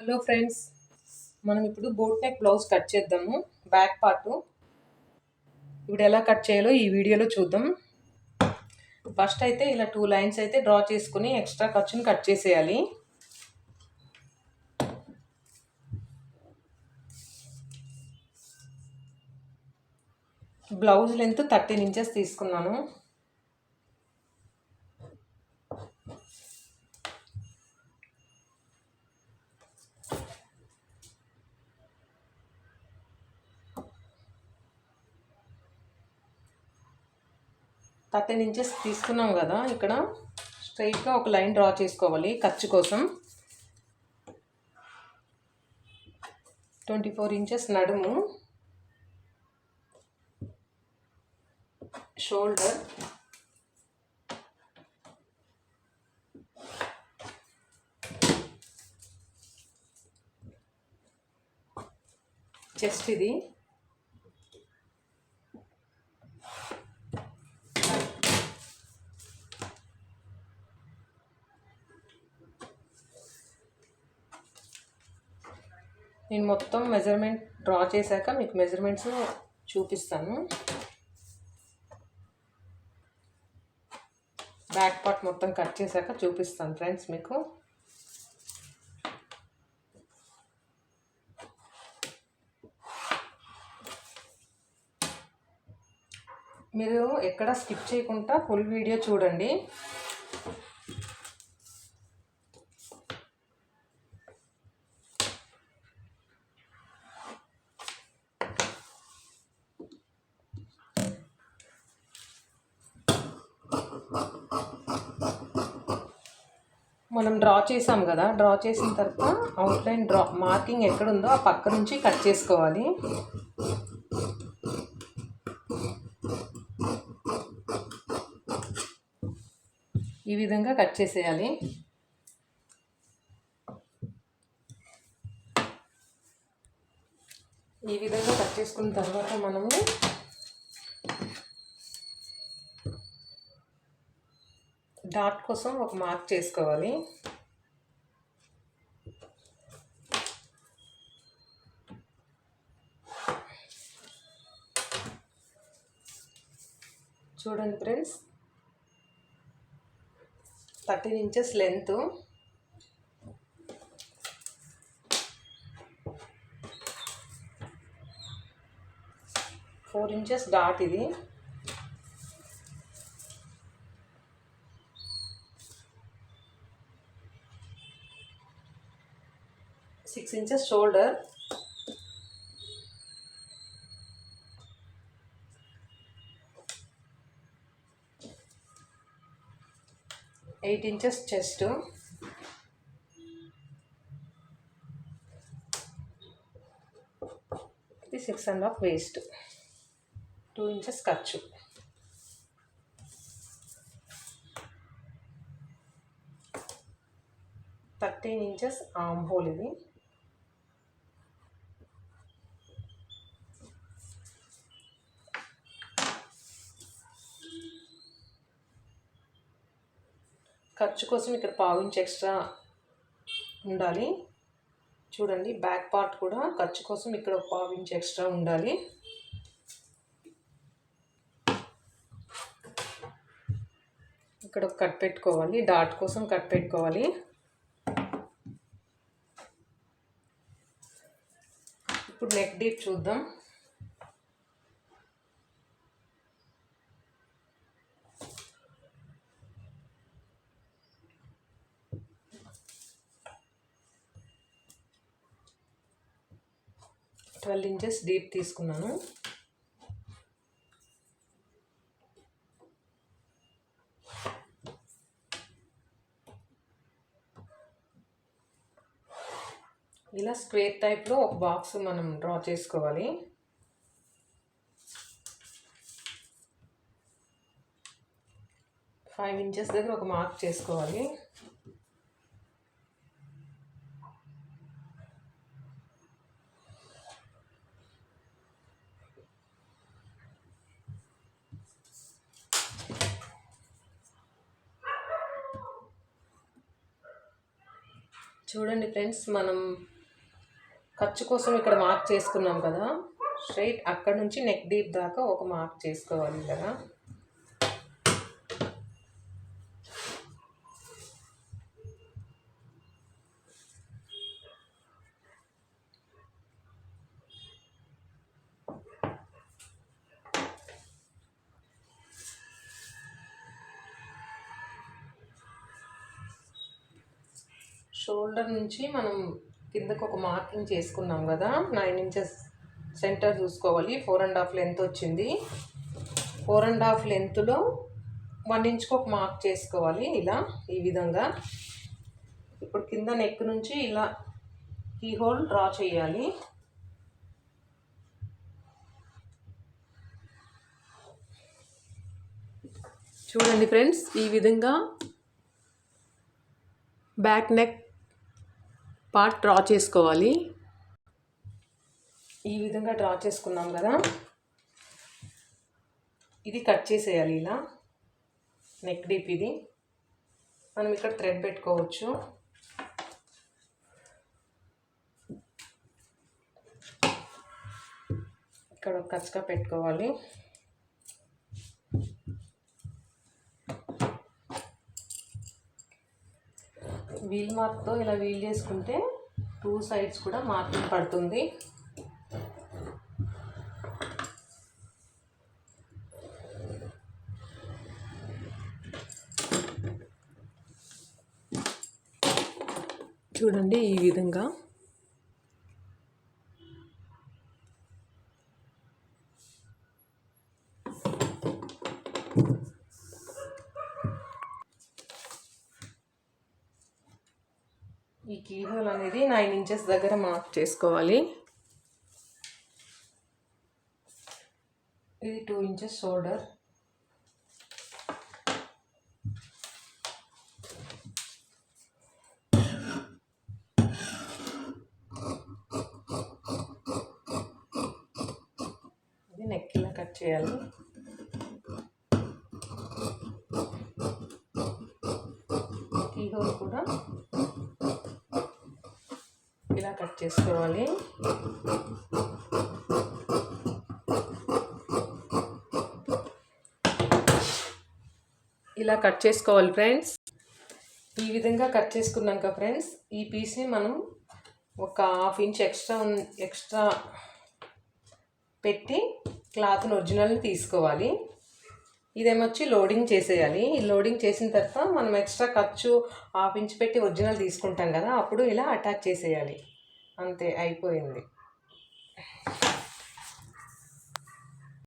Hello friends, మనం ఇప్పుడు boat neck blouse cut చేద్దాము. బ్యాక్ పార్ట్ ఇప్పుడు ఎలా కట్ చేయాలో ఈ వీడియోలో చూద్దాం. ఫస్ట్ అయితే ఇలా 2 లైన్స్ అయితే డ్రా చేసుకుని ఎక్స్ట్రా ఖర్చుని కట్ చేసేయాలి. బ్లౌజ్ లెంత్ 13 ఇంచెస్ తీసుకున్నాను. తీసుకున్నాం కదా, ఇక్కడ స్ట్రైట్గా ఒక లైన్ డ్రా చేసుకోవాలి ఖర్చు కోసం. 24 ఇంచెస్ నడుము, షోల్డర్, చెస్ట్ ఇది, నేను మొత్తం మెజర్మెంట్ డ్రా చేశాక మీకు మెజర్మెంట్స్ చూపిస్తాను. బ్యాక్ పార్ట్ మొత్తం కట్ చేశాక చూపిస్తాను ఫ్రెండ్స్ మీకు. మీరు ఎక్కడ స్కిప్ చేయకుండా ఫుల్ వీడియో చూడండి. మనం డ్రా చేసాం కదా, డ్రా చేసిన తర్వాత అవుట్లైన్ మార్కింగ్ ఎక్కడుందో ఆ పక్క నుంచి కట్ చేసుకోవాలి. ఈ విధంగా కట్ చేసేయాలి. ఈ విధంగా కట్ చేసుకున్న తర్వాత మనము డాట్ కోసం ఒక మార్క్ చేసుకోవాలి. చూడండి friends, 13 inches length, 4 inches dot ఇది, 6 inches shoulder, 8 inches chest, 6.5 waste, 2 inches ఖర్చు, 13 ఇంచెస్ ఆర్మ్ హోల్ ఇది, ఖర్చు కోసం ఇక్కడ 1/2 ఇంచ్ ఎక్స్ట్రా ఉండాలి. చూడండి, బ్యాక్ పార్ట్ కూడా ఖర్చు కోసం ఇక్కడ 1/2 ఇంచ్ ఎక్స్ట్రా ఉండాలి. ఇక్కడ ఒక కట్ పెట్టుకోవాలి, డాట్ కోసం కట్ పెట్టుకోవాలి. ఇప్పుడు నెక్ డీప్ చూద్దాం. ట్వెల్వ్ ఇంచెస్ డీప్ తీసుకున్నాను. ఇలా స్క్వేర్ టైప్లో ఒక బాక్స్ మనం డ్రా చేసుకోవాలి. ఫైవ్ ఇంచెస్ దగ్గర ఒక మార్క్ చేసుకోవాలి. చూడండి ఫ్రెండ్స్, మనం ఖర్చు కోసం ఇక్కడ మార్క్ చేసుకున్నాం కదా, స్ట్రైట్ అక్కడ నుంచి నెక్ డీప్ దాకా ఒక మార్క్ చేసుకోవాలి కదా. షోల్డర్ నుంచి మనం కిందకు ఒక మార్కింగ్ చేసుకున్నాం కదా, 9 ఇంచెస్ సెంటర్ చూసుకోవాలి. 4.5 లెంత్ వచ్చింది. 4.5 లెంత్లో 1 ఇంచ్కి ఒక మార్క్ చేసుకోవాలి ఇలా, ఈ విధంగా. ఇప్పుడు కింద నెక్ నుంచి ఇలా కీ హోల్ డ్రా చేయాలి. చూడండి ఫ్రెండ్స్, ఈ విధంగా బ్యాక్ నెక్ పార్ట్ డ్రా చేసుకోవాలి. ఈ విధంగా డ్రా చేసుకున్నాం కదా, ఇది కట్ చేసేయాలి ఇలా, నెక్ డీప్. ఇది మనం ఇక్కడ థ్రెడ్ పెట్టుకోవచ్చు. ఇక్కడ ఒక కచ్చగా పెట్టుకోవాలి. వీల్ మార్క్తో ఇలా వీల్ చేసుకుంటే 2 సైడ్స్ కూడా మార్కింగ్ పడుతుంది. చూడండి ఈ విధంగా. ఈ కీ హోల్ అనేది 9 ఇంచెస్ దగ్గర మార్క్ చేసుకోవాలి. ఇది 2 ఇంచెస్ షోల్డర్. ఇది నెక్ ఇలా కట్ చేయాలి. కీ హోల్ కూడా ఇలా కట్ చేసుకోవాలి. ఇలా కట్ చేసుకోవాలి ఫ్రెండ్స్. ఈ విధంగా కట్ చేసుకున్నాక ఫ్రెండ్స్, ఈ పీస్ని మనం ఒక 1/2 ఇంచ్ ఎక్స్ట్రా పెట్టి క్లాత్ని ఒరిజినల్ని తీసుకోవాలి. ఇదేమొచ్చి లోడింగ్ చేసేయాలి. ఈ లోడింగ్ చేసిన తర్వాత మనం ఎక్స్ట్రా ఖర్చు 1/2 ఇంచ్ పెట్టి ఒరిజినల్ తీసుకుంటాం కదా, అప్పుడు ఇలా అటాచ్ చేసేయాలి. అంతే, అయిపోయింది.